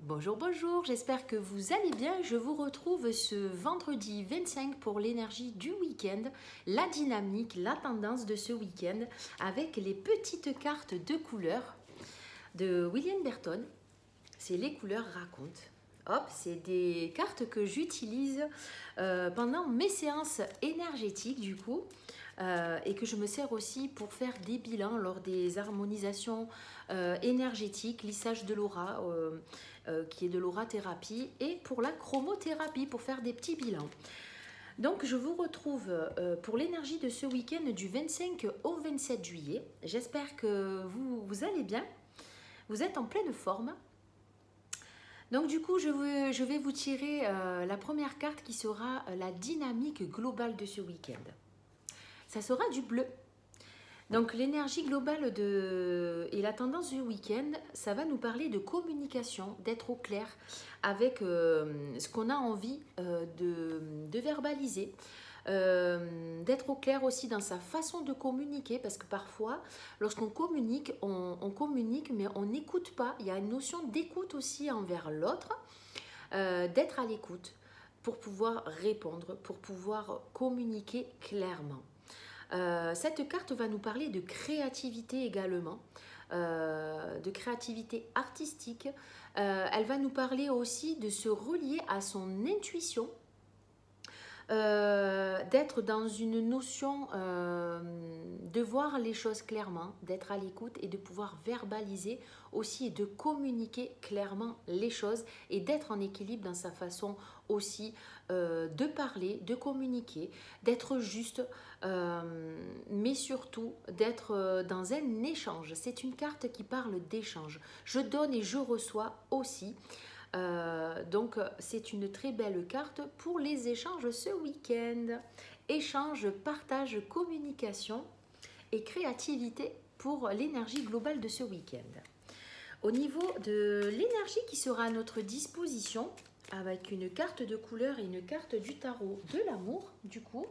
Bonjour, bonjour, j'espère que vous allez bien. Je vous retrouve ce vendredi 25 pour l'énergie du week-end, la dynamique, la tendance de ce week-end avec les petites cartes de couleurs de William Burton. C'est les couleurs racontent. Hop, c'est des cartes que j'utilise pendant mes séances énergétiques du coup. Et que je me sers aussi pour faire des bilans lors des harmonisations énergétiques, lissage de l'aura, qui est de l'aura thérapie, et pour la chromothérapie, pour faire des petits bilans. Donc je vous retrouve pour l'énergie de ce week-end du 25 au 27 juillet. J'espère que vous allez bien, vous êtes en pleine forme. Donc du coup, je vais vous tirer la première carte qui sera la dynamique globale de ce week-end. Ça sera du bleu. Donc l'énergie globale et la tendance du week-end, ça va nous parler de communication, d'être au clair avec ce qu'on a envie de verbaliser, d'être au clair aussi dans sa façon de communiquer, parce que parfois, lorsqu'on communique, on communique, mais on n'écoute pas. Il y a une notion d'écoute aussi envers l'autre, d'être à l'écoute pour pouvoir répondre, pour pouvoir communiquer clairement. Cette carte va nous parler de créativité également, de créativité artistique. Elle va nous parler aussi de se relier à son intuition, d'être dans une notion de voir les choses clairement, d'être à l'écoute et de pouvoir verbaliser aussi et de communiquer clairement les choses et d'être en équilibre dans sa façon aussi de parler, de communiquer, d'être juste, mais surtout d'être dans un échange. C'est une carte qui parle d'échange. Je donne et je reçois aussi. Donc c'est une très belle carte pour les échanges ce week-end. Échange, partage, communication et créativité pour l'énergie globale de ce week-end. Au niveau de l'énergie qui sera à notre disposition, avec une carte de couleur et une carte du tarot de l'amour, du coup.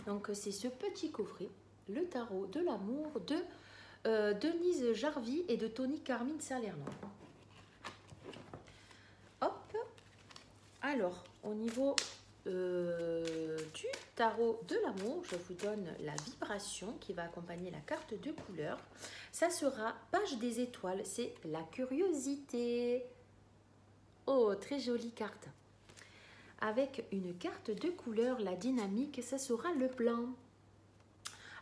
Donc c'est ce petit coffret, le tarot de l'amour de Denise Jarvie et de Tony Carmine Salerno. Hop, alors au niveau du tarot de l'amour, je vous donne la vibration qui va accompagner la carte de couleur. Ça sera page des étoiles, c'est la curiosité. Oh, très jolie carte. Avec une carte de couleur, la dynamique, ça sera le blanc.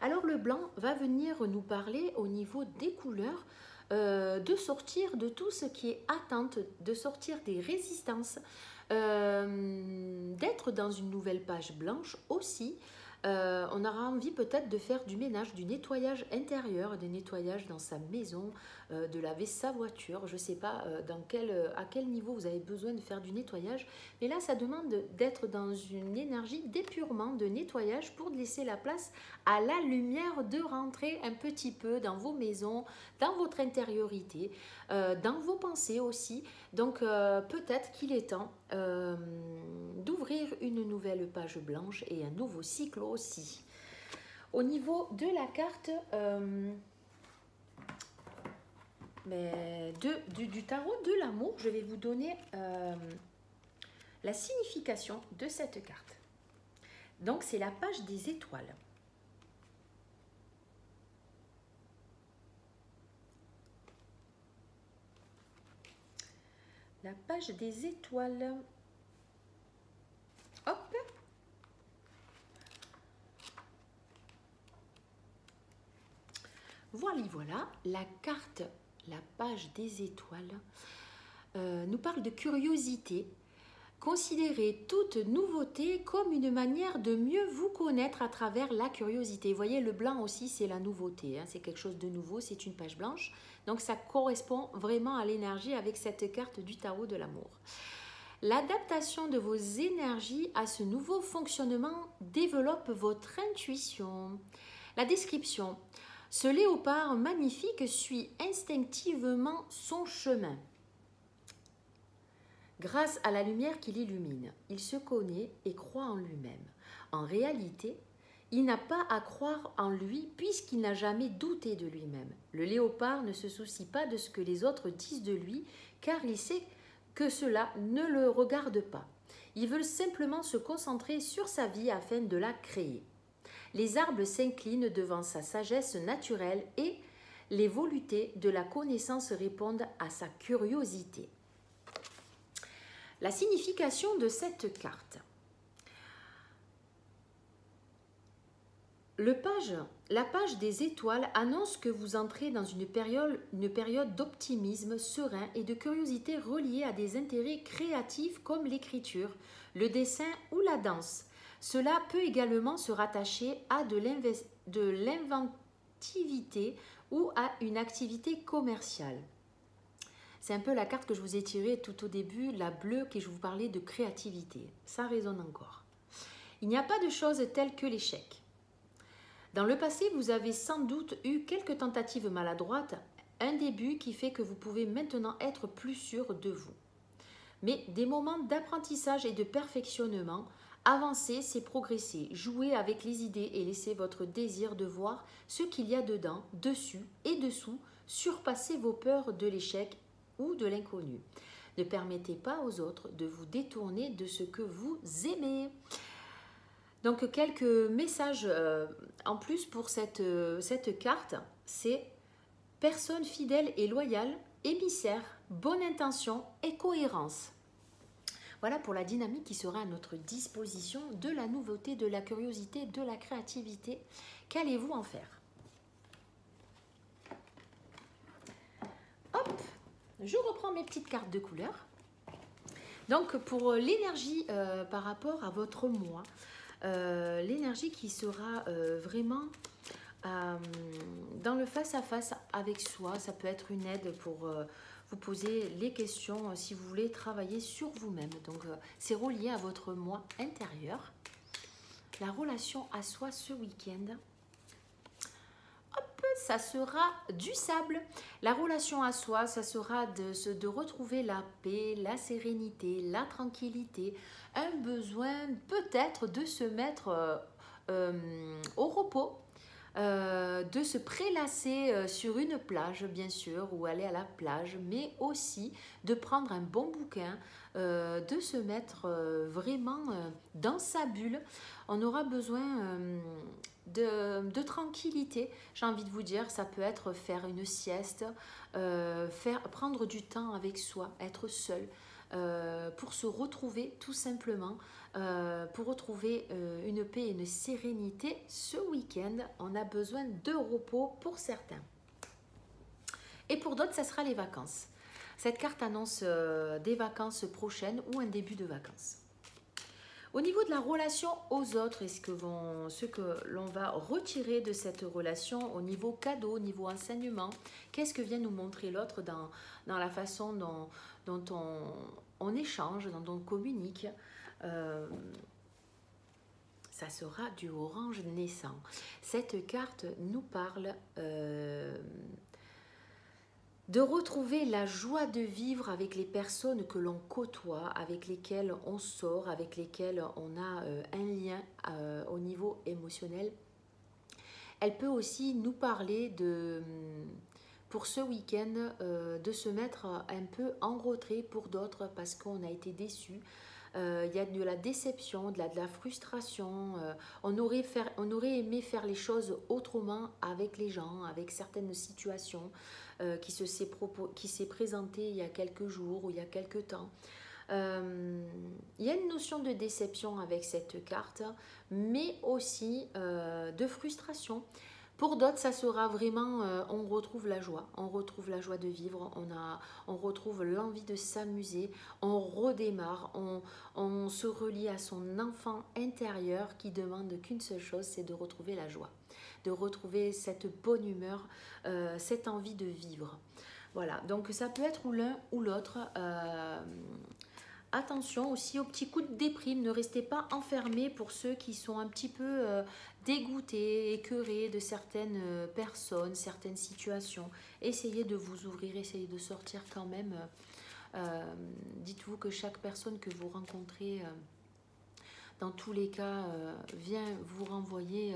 Alors le blanc va venir nous parler au niveau des couleurs, de sortir de tout ce qui est attente, de sortir des résistances, d'être dans une nouvelle page blanche aussi. On aura envie peut-être de faire du ménage, du nettoyage intérieur, du nettoyage dans sa maison, de laver sa voiture. Je ne sais pas à quel niveau vous avez besoin de faire du nettoyage, mais là ça demande d'être dans une énergie d'épurement, de nettoyage pour laisser la place à la lumière de rentrer un petit peu dans vos maisons, dans votre intériorité, dans vos pensées aussi. Donc peut-être qu'il est temps d'ouvrir une nouvelle page blanche et un nouveau cycle aussi. Au niveau de la carte du tarot de l'amour, je vais vous donner la signification de cette carte. Donc c'est la page des étoiles. La page des étoiles. Hop. Voilà, la carte, la page des étoiles, nous parle de curiosité. Considérez toute nouveauté comme une manière de mieux vous connaître à travers la curiosité. Vous voyez, le blanc aussi, c'est la nouveauté. Hein, c'est quelque chose de nouveau, c'est une page blanche. Donc, ça correspond vraiment à l'énergie avec cette carte du tarot de l'amour. L'adaptation de vos énergies à ce nouveau fonctionnement développe votre intuition. La description. Ce léopard magnifique suit instinctivement son chemin. Grâce à la lumière qui l'illumine, il se connaît et croit en lui-même. En réalité, Il n'a pas à croire en lui puisqu'il n'a jamais douté de lui-même. Le léopard ne se soucie pas de ce que les autres disent de lui car il sait que cela ne le regarde pas. Il veut simplement se concentrer sur sa vie afin de la créer. Les arbres s'inclinent devant sa sagesse naturelle et les voluptés de la connaissance répondent à sa curiosité. La signification de cette carte. La page des étoiles annonce que vous entrez dans une période d'optimisme serein et de curiosité reliée à des intérêts créatifs comme l'écriture, le dessin ou la danse. Cela peut également se rattacher à de l'inventivité ou à une activité commerciale. C'est un peu la carte que je vous ai tirée tout au début, la bleue, que je vous parlais de créativité. Ça résonne encore. Il n'y a pas de chose telle que l'échec. Dans le passé, vous avez sans doute eu quelques tentatives maladroites, un début qui fait que vous pouvez maintenant être plus sûr de vous. Mais des moments d'apprentissage et de perfectionnement, avancer, c'est progresser, jouer avec les idées et laisser votre désir de voir ce qu'il y a dedans, dessus et dessous, surpasser vos peurs de l'échec ou de l'inconnu. Ne permettez pas aux autres de vous détourner de ce que vous aimez. Donc quelques messages en plus pour cette carte, c'est personne fidèle et loyale, émissaire, bonne intention et cohérence. Voilà pour la dynamique qui sera à notre disposition de la nouveauté, de la curiosité, de la créativité. Qu'allez-vous en faire? Hop, je reprends mes petites cartes de couleur. Donc pour l'énergie par rapport à votre mois, l'énergie qui sera vraiment dans le face-à-face avec soi, ça peut être une aide pour vous poser les questions si vous voulez travailler sur vous-même. Donc c'est relié à votre moi intérieur. La relation à soi ce week-end. Hop, ça sera du sable. La relation à soi, ça sera de retrouver la paix, la sérénité, la tranquillité, un besoin peut-être de se mettre au repos, de se prélasser sur une plage bien sûr, ou aller à la plage, mais aussi de prendre un bon bouquin, de se mettre vraiment dans sa bulle. On aura besoin de tranquillité, j'ai envie de vous dire. Ça peut être faire une sieste, prendre du temps avec soi, être seul, pour se retrouver tout simplement, pour retrouver une paix et une sérénité. Ce week-end, on a besoin de repos pour certains. Et pour d'autres, ça sera les vacances. Cette carte annonce des vacances prochaines ou un début de vacances. Au niveau de la relation aux autres, ce que l'on va retirer de cette relation au niveau cadeau, au niveau enseignement, qu'est-ce que vient nous montrer l'autre dans la façon dont on échange, dont on communique. Ça sera du orange naissant. Cette carte nous parle de retrouver la joie de vivre avec les personnes que l'on côtoie, avec lesquelles on sort, avec lesquelles on a un lien au niveau émotionnel. Elle peut aussi nous parler pour ce week-end, de se mettre un peu en retrait pour d'autres parce qu'on a été déçus. Il y a de la déception, de la frustration. On aurait aimé faire les choses autrement avec les gens, avec certaines situations qui s'est présentée il y a quelques jours ou il y a quelques temps. Il y a une notion de déception avec cette carte, mais aussi de frustration. Pour d'autres, ça sera vraiment, on retrouve la joie de vivre, on retrouve l'envie de s'amuser, on redémarre, on se relie à son enfant intérieur qui demande qu'une seule chose, c'est de retrouver la joie, de retrouver cette bonne humeur, cette envie de vivre. Voilà, donc ça peut être ou l'un ou l'autre. Attention aussi aux petits coups de déprime, ne restez pas enfermés pour ceux qui sont un petit peu dégoûtés, écœurés de certaines personnes, certaines situations. Essayez de vous ouvrir, essayez de sortir quand même. Dites-vous que chaque personne que vous rencontrez dans tous les cas, vient vous renvoyer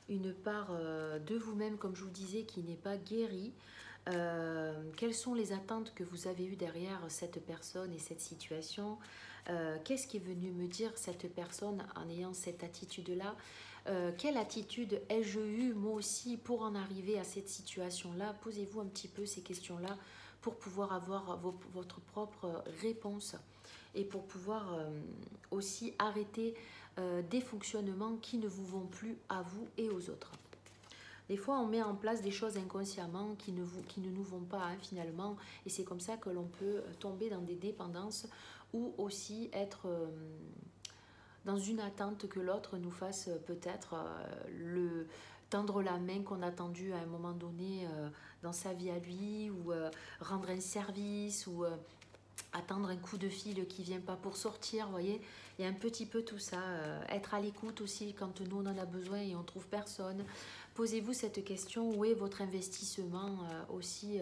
une part de vous-même, comme je vous disais, qui n'est pas guérie. Quelles sont les attentes que vous avez eues derrière cette personne et cette situation? Qu'est-ce qui est venu me dire cette personne en ayant cette attitude-là? Quelle attitude ai-je eue moi aussi pour en arriver à cette situation-là? Posez-vous un petit peu ces questions-là pour pouvoir avoir votre propre réponse et pour pouvoir aussi arrêter des fonctionnements qui ne vous vont plus à vous et aux autres. Des fois, on met en place des choses inconsciemment qui ne nous vont pas finalement, et c'est comme ça que l'on peut tomber dans des dépendances ou aussi être dans une attente que l'autre nous fasse peut-être tendre la main qu'on a tendue à un moment donné dans sa vie à lui, ou rendre un service, ou attendre un coup de fil qui vient pas pour sortir, vous voyez. Il y a un petit peu tout ça, être à l'écoute aussi quand nous on en a besoin et on trouve personne. Posez-vous cette question, où est votre investissement aussi,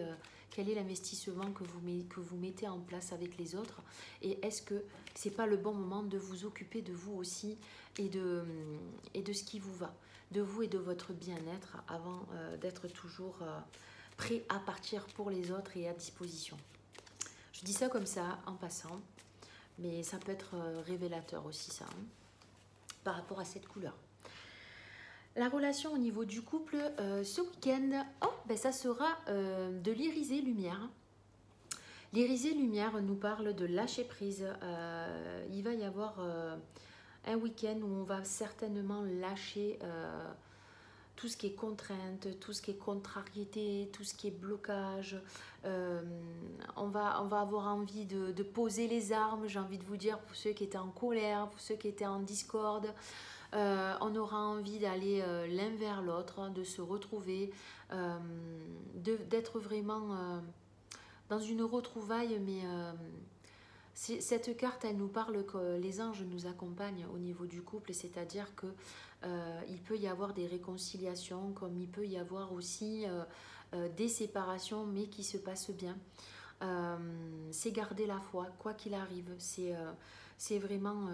quel est l'investissement que vous mettez en place avec les autres, et est-ce que c'est pas le bon moment de vous occuper de vous aussi et de ce qui vous va, de vous et de votre bien-être avant d'être toujours prêt à partir pour les autres et à disposition. Je dis ça comme ça en passant, mais ça peut être révélateur aussi ça, hein, par rapport à cette couleur. La relation au niveau du couple, ce week-end, ça sera de l'irisé lumière. L'irisé lumière nous parle de lâcher prise. Il va y avoir un week-end où on va certainement lâcher tout ce qui est contrainte, tout ce qui est contrariété, tout ce qui est blocage. On va avoir envie de poser les armes, j'ai envie de vous dire, pour ceux qui étaient en colère, pour ceux qui étaient en discorde. On aura envie d'aller l'un vers l'autre, de se retrouver, d'être vraiment dans une retrouvaille, mais cette carte, elle nous parle que les anges nous accompagnent au niveau du couple, c'est-à-dire que il peut y avoir des réconciliations, comme il peut y avoir aussi des séparations, mais qui se passent bien. C'est garder la foi, quoi qu'il arrive. C'est vraiment...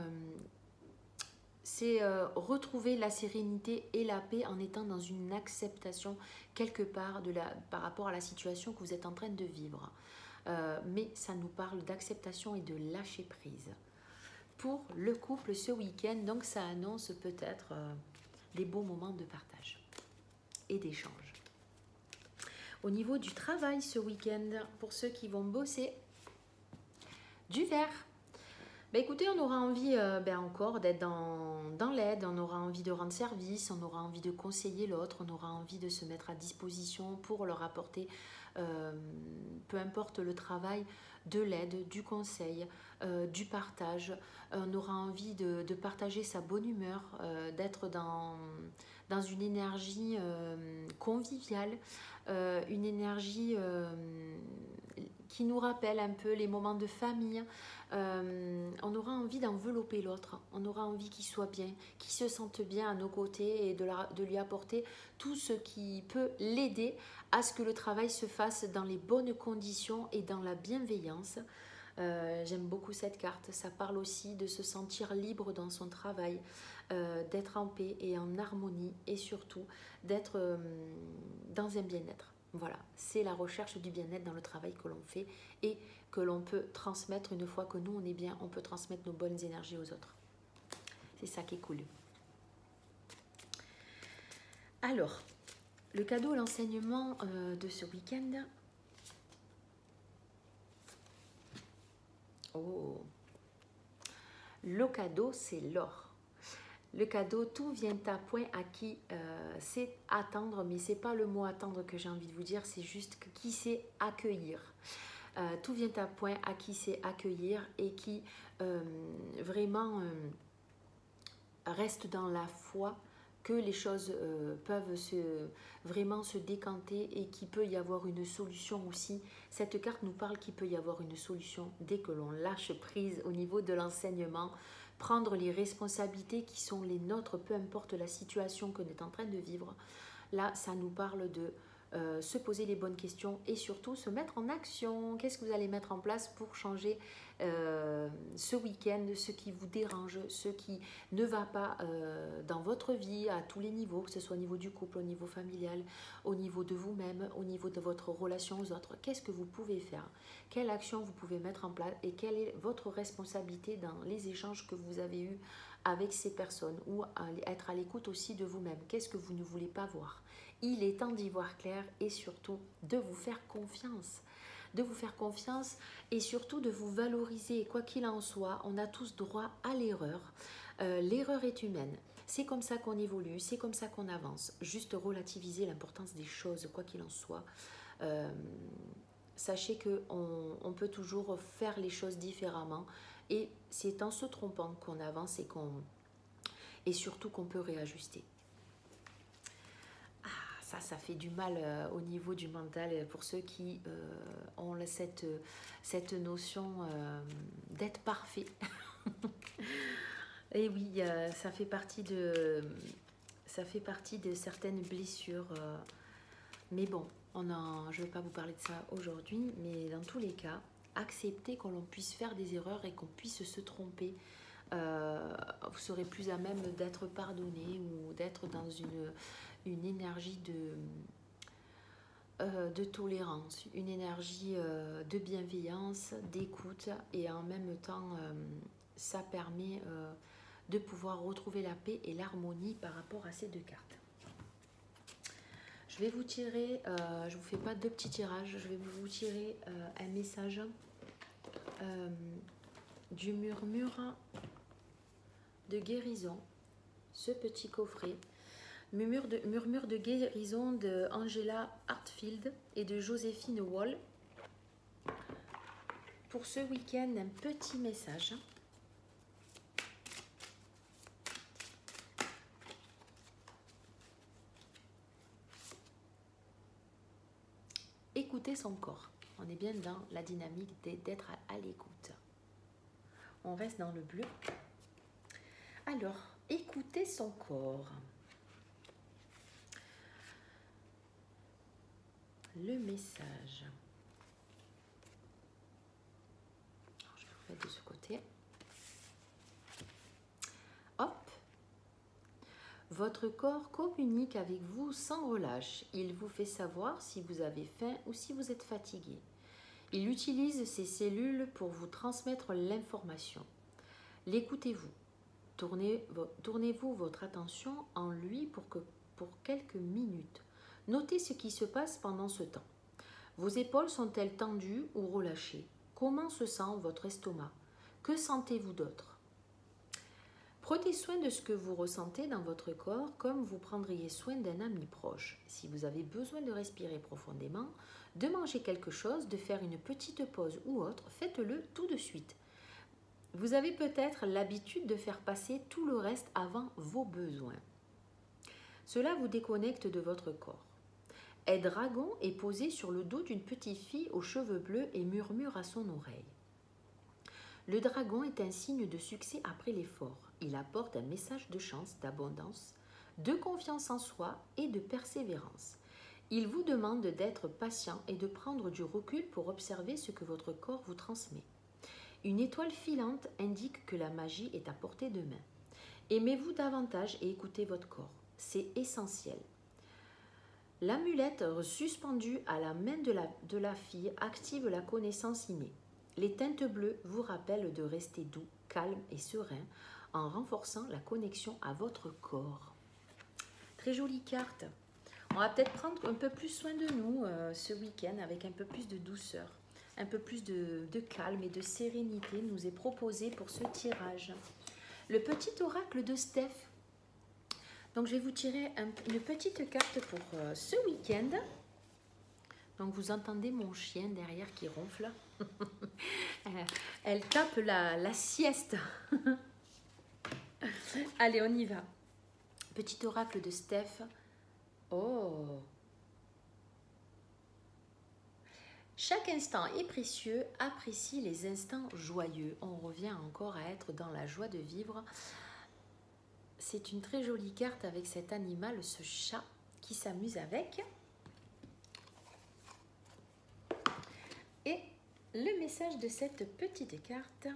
c'est retrouver la sérénité et la paix en étant dans une acceptation quelque part par rapport à la situation que vous êtes en train de vivre. Mais ça nous parle d'acceptation et de lâcher prise. Pour le couple ce week-end, donc ça annonce peut-être des beaux moments de partage et d'échange. Au niveau du travail ce week-end, pour ceux qui vont bosser, du vert. Écoutez, on aura envie encore d'être dans l'aide, on aura envie de rendre service, on aura envie de conseiller l'autre, on aura envie de se mettre à disposition pour leur apporter, peu importe le travail, de l'aide, du conseil, du partage. On aura envie de partager sa bonne humeur, d'être dans une énergie conviviale, une énergie qui nous rappelle un peu les moments de famille. On aura envie d'envelopper l'autre, on aura envie qu'il soit bien, qu'il se sente bien à nos côtés, et de lui apporter tout ce qui peut l'aider à ce que le travail se fasse dans les bonnes conditions et dans la bienveillance. J'aime beaucoup cette carte, ça parle aussi de se sentir libre dans son travail, d'être en paix et en harmonie, et surtout d'être dans un bien-être. Voilà, c'est la recherche du bien-être dans le travail que l'on fait et que l'on peut transmettre. Une fois que nous on est bien, on peut transmettre nos bonnes énergies aux autres. C'est ça qui est cool. Alors, le cadeau, l'enseignement de ce week-end. Oh, le cadeau, c'est l'or. Le cadeau, tout vient à point à qui sait attendre, mais c'est pas le mot attendre que j'ai envie de vous dire, c'est juste qui sait accueillir. Tout vient à point à qui sait accueillir et qui vraiment reste dans la foi que les choses peuvent vraiment se décanter et qu'il peut y avoir une solution aussi. Cette carte nous parle qu'il peut y avoir une solution dès que l'on lâche prise au niveau de l'enseignement, prendre les responsabilités qui sont les nôtres, peu importe la situation qu'on est en train de vivre. Là, ça nous parle de se poser les bonnes questions et surtout se mettre en action. Qu'est-ce que vous allez mettre en place pour changer ce week-end, ce qui vous dérange, ce qui ne va pas dans votre vie à tous les niveaux, que ce soit au niveau du couple, au niveau familial, au niveau de vous-même, au niveau de votre relation aux autres. Qu'est-ce que vous pouvez faire? Quelle action vous pouvez mettre en place et quelle est votre responsabilité dans les échanges que vous avez eus avec ces personnes, ou être à l'écoute aussi de vous-même. Qu'est-ce que vous ne voulez pas voir? Il est temps d'y voir clair et surtout de vous faire confiance. De vous faire confiance et surtout de vous valoriser. Quoi qu'il en soit, on a tous droit à l'erreur. L'erreur est humaine. C'est comme ça qu'on évolue, c'est comme ça qu'on avance. Juste relativiser l'importance des choses, quoi qu'il en soit. Sachez qu'on peut toujours faire les choses différemment. Et c'est en se trompant qu'on avance et surtout qu'on peut réajuster. Ah, ça fait du mal au niveau du mental pour ceux qui ont cette notion d'être parfait. Et oui, ça fait partie de certaines blessures. Mais bon, je ne vais pas vous parler de ça aujourd'hui, mais dans tous les cas, accepter que l'on puisse faire des erreurs et qu'on puisse se tromper. Vous serez plus à même d'être pardonné ou d'être dans une énergie de tolérance, une énergie de bienveillance, d'écoute, et en même temps, ça permet de pouvoir retrouver la paix et l'harmonie par rapport à ces deux cartes. Je vais vous tirer, je ne vous fais pas deux petits tirages, je vais vous tirer un message du murmure de guérison, ce petit coffret, murmure de guérison de Angela Hartfield et de Joséphine Wall. Pour ce week-end, un petit message. Écouter son corps. On est bien dans la dynamique d'être à l'écoute. On reste dans le bleu. Alors, écouter son corps. Le message. Alors, je vais vous mettre de ce côté. Hop. Votre corps communique avec vous sans relâche. Il vous fait savoir si vous avez faim ou si vous êtes fatigué. Il utilise ses cellules pour vous transmettre l'information. L'écoutez-vous. Tournez-vous votre attention en lui pour quelques minutes. Notez ce qui se passe pendant ce temps. Vos épaules sont-elles tendues ou relâchées? Comment se sent votre estomac? Que sentez-vous d'autre? Prenez soin de ce que vous ressentez dans votre corps comme vous prendriez soin d'un ami proche. Si vous avez besoin de respirer profondément, de manger quelque chose, de faire une petite pause ou autre, faites-le tout de suite. Vous avez peut-être l'habitude de faire passer tout le reste avant vos besoins. Cela vous déconnecte de votre corps. Un dragon est posé sur le dos d'une petite fille aux cheveux bleus et murmure à son oreille. Le dragon est un signe de succès après l'effort. Il apporte un message de chance, d'abondance, de confiance en soi et de persévérance. Il vous demande d'être patient et de prendre du recul pour observer ce que votre corps vous transmet. Une étoile filante indique que la magie est à portée de main. Aimez-vous davantage et écoutez votre corps. C'est essentiel. L'amulette suspendue à la main de la fille active la connaissance innée. Les teintes bleues vous rappellent de rester doux, calme et serein en renforçant la connexion à votre corps. Très jolie carte. On va peut-être prendre un peu plus soin de nous ce week-end avec un peu plus de douceur. Un peu plus de calme et de sérénité nous est proposé pour ce tirage. Le petit oracle de Steph. Donc, je vais vous tirer une petite carte pour ce week-end. Donc, vous entendez mon chien derrière qui ronfle. Elle tape la sieste. Allez, on y va. Petit oracle de Steph. Oh! Chaque instant est précieux, apprécie les instants joyeux. On revient encore à être dans la joie de vivre. C'est une très jolie carte avec cet animal, ce chat qui s'amuse avec. le message de cette petite carte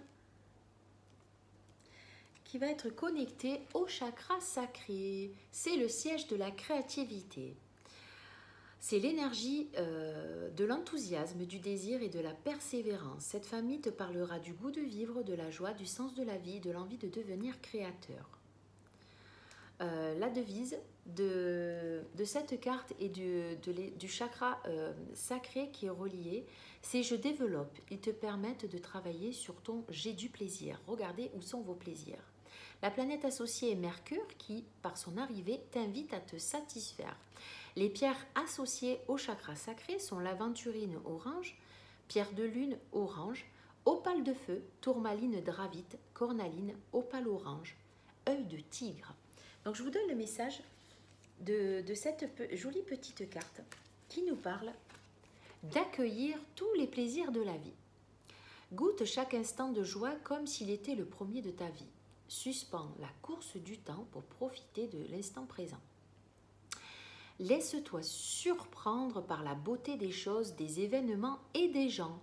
qui va être connectée au chakra sacré. C'est le siège de la créativité. C'est l'énergie de l'enthousiasme, du désir et de la persévérance. Cette famille te parlera du goût de vivre, de la joie, du sens de la vie, de l'envie de devenir créateur. La devise de cette carte et du chakra sacré qui est relié, c'est « Je développe ». Ils te permettent de travailler sur ton « J'ai du plaisir ». Regardez où sont vos plaisirs. La planète associée est Mercure qui, par son arrivée, t'invite à te satisfaire. Les pierres associées au chakra sacré sont l'aventurine orange, pierre de lune orange, opale de feu, tourmaline dravite, cornaline, opale orange, œil de tigre. Donc je vous donne le message de cette jolie petite carte qui nous parle d'accueillir tous les plaisirs de la vie. Goûte chaque instant de joie comme s'il était le premier de ta vie. Suspends la course du temps pour profiter de l'instant présent. Laisse-toi surprendre par la beauté des choses, des événements et des gens.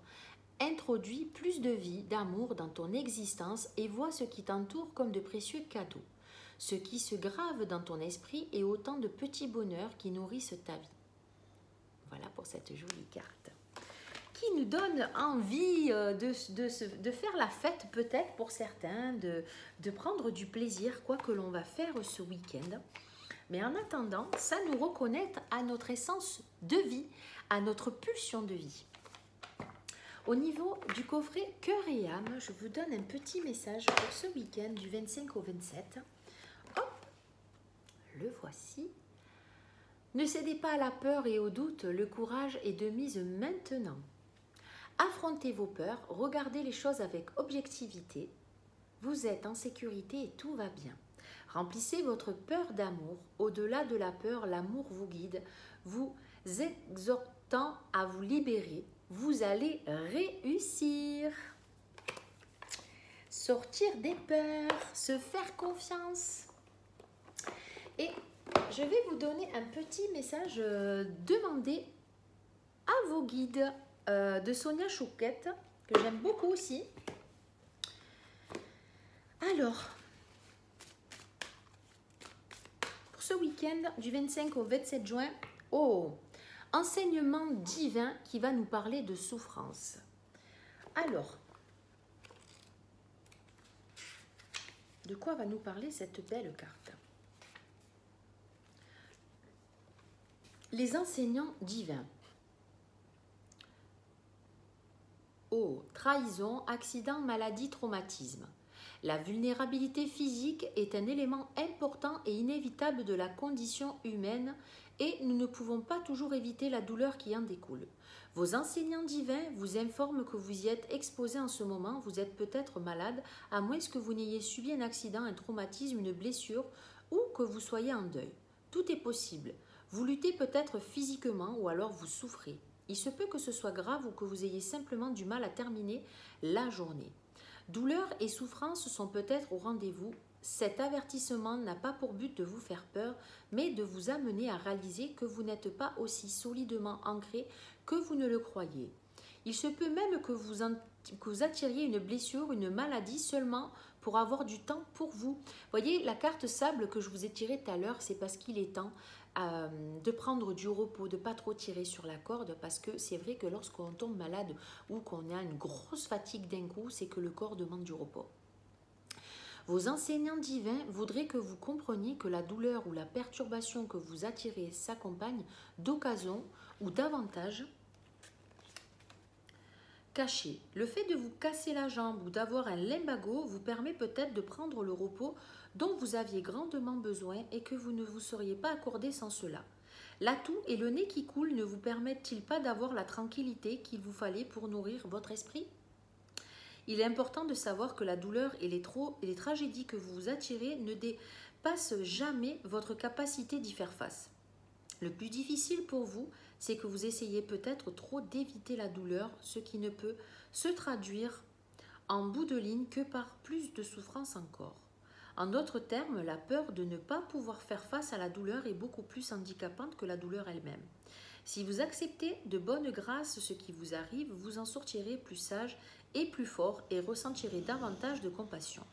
Introduis plus de vie, d'amour dans ton existence et vois ce qui t'entoure comme de précieux cadeaux. Ce qui se grave dans ton esprit est autant de petits bonheurs qui nourrissent ta vie. Voilà pour cette jolie carte qui nous donne envie de faire la fête peut-être pour certains, de prendre du plaisir, quoi que l'on va faire ce week-end. Mais en attendant, ça nous reconnecte à notre essence de vie, à notre pulsion de vie. Au niveau du coffret Cœur et âme, je vous donne un petit message pour ce week-end du 25 au 27. Hop, le voici. Ne cédez pas à la peur et au doute, le courage est de mise maintenant. Affrontez vos peurs, regardez les choses avec objectivité. Vous êtes en sécurité et tout va bien. Remplissez votre peur d'amour. Au-delà de la peur, l'amour vous guide, vous exhortant à vous libérer. Vous allez réussir. Sortir des peurs, se faire confiance. Et je vais vous donner un petit message demandé à vos guides de Sonia Chouquette, que j'aime beaucoup aussi. Alors, pour ce week-end du 25 au 27 juin, enseignement divin qui va nous parler de souffrance. Alors, de quoi va nous parler cette belle carte? Les enseignants divins. Trahison, accident, maladie, traumatisme. La vulnérabilité physique est un élément important et inévitable de la condition humaine et nous ne pouvons pas toujours éviter la douleur qui en découle. Vos enseignants divins vous informent que vous y êtes exposé en ce moment, vous êtes peut-être malade, à moins que vous n'ayez subi un accident, un traumatisme, une blessure ou que vous soyez en deuil. Tout est possible. Vous luttez peut-être physiquement ou alors vous souffrez. Il se peut que ce soit grave ou que vous ayez simplement du mal à terminer la journée. Douleur et souffrance sont peut-être au rendez-vous. Cet avertissement n'a pas pour but de vous faire peur, mais de vous amener à réaliser que vous n'êtes pas aussi solidement ancré que vous ne le croyez. Il se peut même que vous attiriez une blessure, une maladie seulement pour avoir du temps pour vous. Voyez, la carte sable que je vous ai tirée tout à l'heure, c'est parce qu'il est temps de prendre du repos, de ne pas trop tirer sur la corde, parce que c'est vrai que lorsqu'on tombe malade ou qu'on a une grosse fatigue d'un coup, c'est que le corps demande du repos. Vos enseignants divins voudraient que vous compreniez que la douleur ou la perturbation que vous attirez s'accompagne d'occasions ou d'avantages cachés. Le fait de vous casser la jambe ou d'avoir un lumbago vous permet peut-être de prendre le repos dont vous aviez grandement besoin et que vous ne vous seriez pas accordé sans cela. L'atout et le nez qui coule ne vous permettent-ils pas d'avoir la tranquillité qu'il vous fallait pour nourrir votre esprit? Il est important de savoir que la douleur et les tragédies que vous vous attirez ne dépassent jamais votre capacité d'y faire face. Le plus difficile pour vous, c'est que vous essayez peut-être trop d'éviter la douleur, ce qui ne peut se traduire en bout de ligne que par plus de souffrance encore. En d'autres termes, la peur de ne pas pouvoir faire face à la douleur est beaucoup plus handicapante que la douleur elle-même. Si vous acceptez de bonne grâce ce qui vous arrive, vous en sortirez plus sage et plus fort et ressentirez davantage de compassion.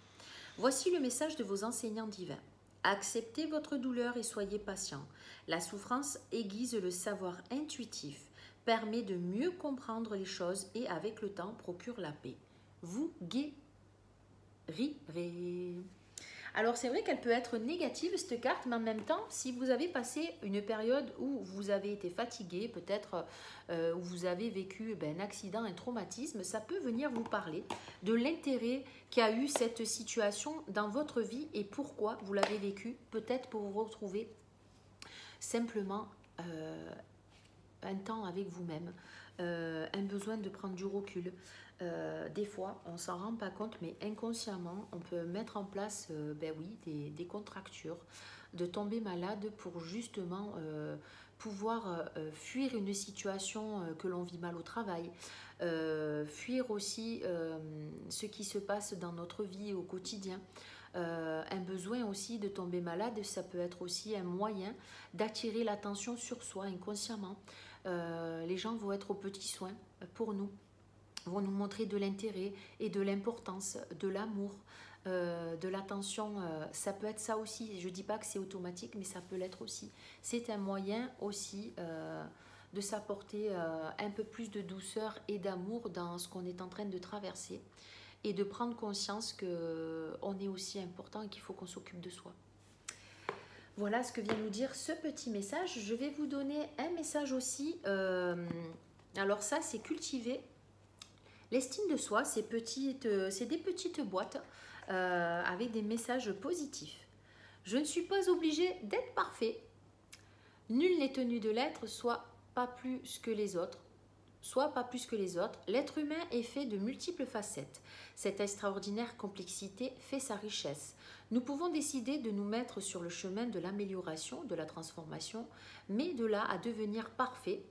Voici le message de vos enseignants divins. Acceptez votre douleur et soyez patient. La souffrance aiguise le savoir intuitif, permet de mieux comprendre les choses et avec le temps procure la paix. Vous guérirez. Alors c'est vrai qu'elle peut être négative cette carte, mais en même temps, si vous avez passé une période où vous avez été fatigué, peut-être où vous avez vécu un accident, un traumatisme, ça peut venir vous parler de l'intérêt qu'a eu cette situation dans votre vie et pourquoi vous l'avez vécu, peut-être pour vous retrouver simplement un temps avec vous-même, un besoin de prendre du recul. Des fois, on ne s'en rend pas compte, mais inconsciemment, on peut mettre en place des contractures, de tomber malade pour justement pouvoir fuir une situation que l'on vit mal au travail, fuir aussi ce qui se passe dans notre vie au quotidien. Un besoin aussi de tomber malade, ça peut être aussi un moyen d'attirer l'attention sur soi inconsciemment. Les gens vont être aux petits soins pour nous, vont nous montrer de l'intérêt et de l'importance, de l'amour, de l'attention. Ça peut être ça aussi. Je ne dis pas que c'est automatique, mais ça peut l'être aussi. C'est un moyen aussi de s'apporter un peu plus de douceur et d'amour dans ce qu'on est en train de traverser et de prendre conscience qu'on est aussi important et qu'il faut qu'on s'occupe de soi. Voilà ce que vient nous dire ce petit message. Je vais vous donner un message aussi. Alors ça, c'est cultiver l'estime de soi. C'est des petites boîtes avec des messages positifs. Je ne suis pas obligée d'être parfait. Nul n'est tenu de l'être, soit pas plus que les autres. L'être humain est fait de multiples facettes. Cette extraordinaire complexité fait sa richesse. Nous pouvons décider de nous mettre sur le chemin de l'amélioration, de la transformation, mais de là à devenir parfait,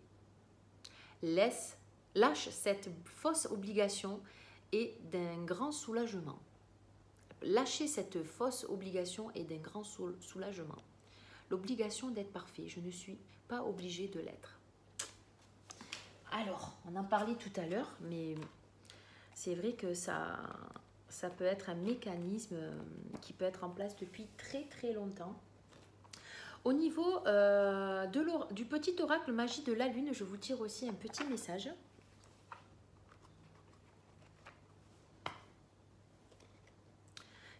lâche cette fausse obligation et d'un grand soulagement. Lâcher cette fausse obligation et d'un grand soulagement. L'obligation d'être parfait, je ne suis pas obligée de l'être. Alors, on en parlait tout à l'heure, mais c'est vrai que ça peut être un mécanisme qui peut être en place depuis très très longtemps. Au niveau du petit oracle magie de la lune, je vous tire aussi un petit message.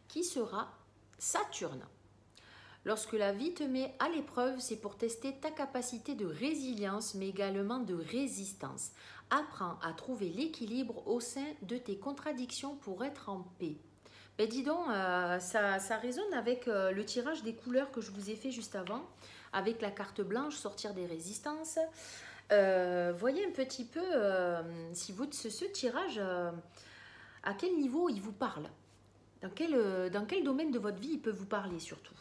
Qui sera Saturne. Lorsque la vie te met à l'épreuve, c'est pour tester ta capacité de résilience, mais également de résistance. Apprends à trouver l'équilibre au sein de tes contradictions pour être en paix. Ben dis donc, ça résonne avec le tirage des couleurs que je vous ai fait juste avant, avec la carte blanche, sortir des résistances. Voyez un petit peu si ce tirage, à quel niveau il vous parle. Dans quel domaine de votre vie il peut vous parler surtout.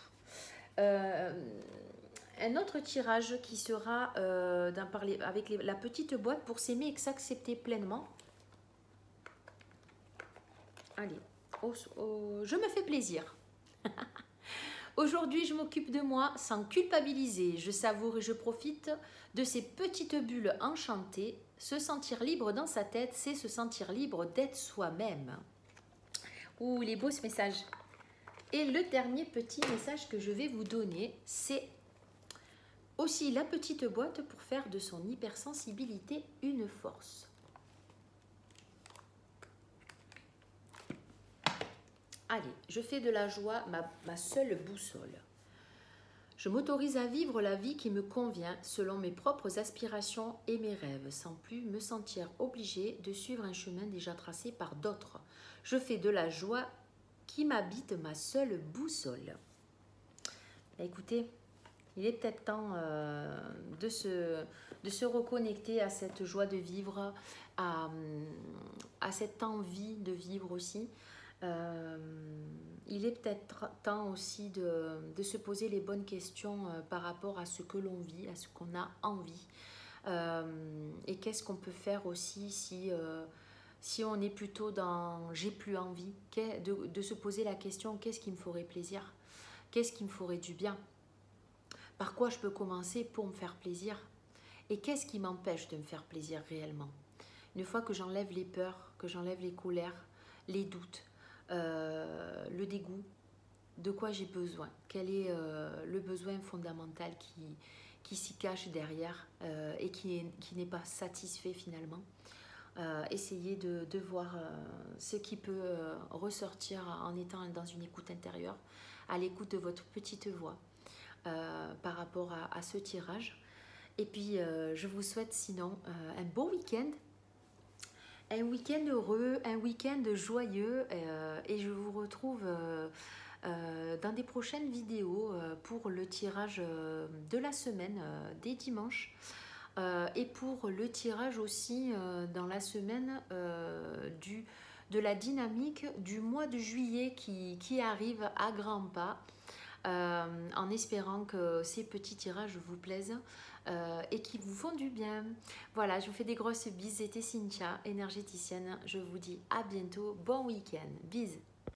Un autre tirage qui sera avec la petite boîte pour s'aimer et s'accepter pleinement. Allez, je me fais plaisir. Aujourd'hui, je m'occupe de moi sans culpabiliser. Je savoure et je profite de ces petites bulles enchantées. Se sentir libre dans sa tête, c'est se sentir libre d'être soi-même. Ouh, il est beau ce message. Et le dernier petit message que je vais vous donner, c'est aussi la petite boîte pour faire de son hypersensibilité une force. Allez, je fais de la joie ma seule boussole. Je m'autorise à vivre la vie qui me convient selon mes propres aspirations et mes rêves, sans plus me sentir obligée de suivre un chemin déjà tracé par d'autres. Je fais de la joie qui m'habite ma seule boussole. Écoutez, il est peut-être temps de se reconnecter à cette joie de vivre, à cette envie de vivre aussi. Il est peut-être temps aussi de se poser les bonnes questions par rapport à ce que l'on vit, à ce qu'on a envie. Et qu'est-ce qu'on peut faire aussi si on est plutôt dans « j'ai plus envie », de se poser la question « qu'est-ce qui me ferait plaisir ? Qu'est-ce qui me ferait du bien ? Par quoi je peux commencer pour me faire plaisir ?» Et qu'est-ce qui m'empêche de me faire plaisir réellement? Une fois que j'enlève les peurs, que j'enlève les colères, les doutes, le dégoût, de quoi j'ai besoin? Quel est le besoin fondamental qui s'y cache derrière et qui n'est pas satisfait finalement? Essayez de voir ce qui peut ressortir en étant dans une écoute intérieure, à l'écoute de votre petite voix par rapport à ce tirage. Et puis, je vous souhaite sinon un beau week-end, un week-end heureux, un week-end joyeux et je vous retrouve dans des prochaines vidéos pour le tirage de la semaine dès dimanche et pour le tirage aussi dans la semaine de la dynamique du mois de juillet qui arrive à grands pas. En espérant que ces petits tirages vous plaisent et qui vous font du bien. Voilà, je vous fais des grosses bises. C'était Cynthia, énergéticienne. Je vous dis à bientôt. Bon week-end. Bises.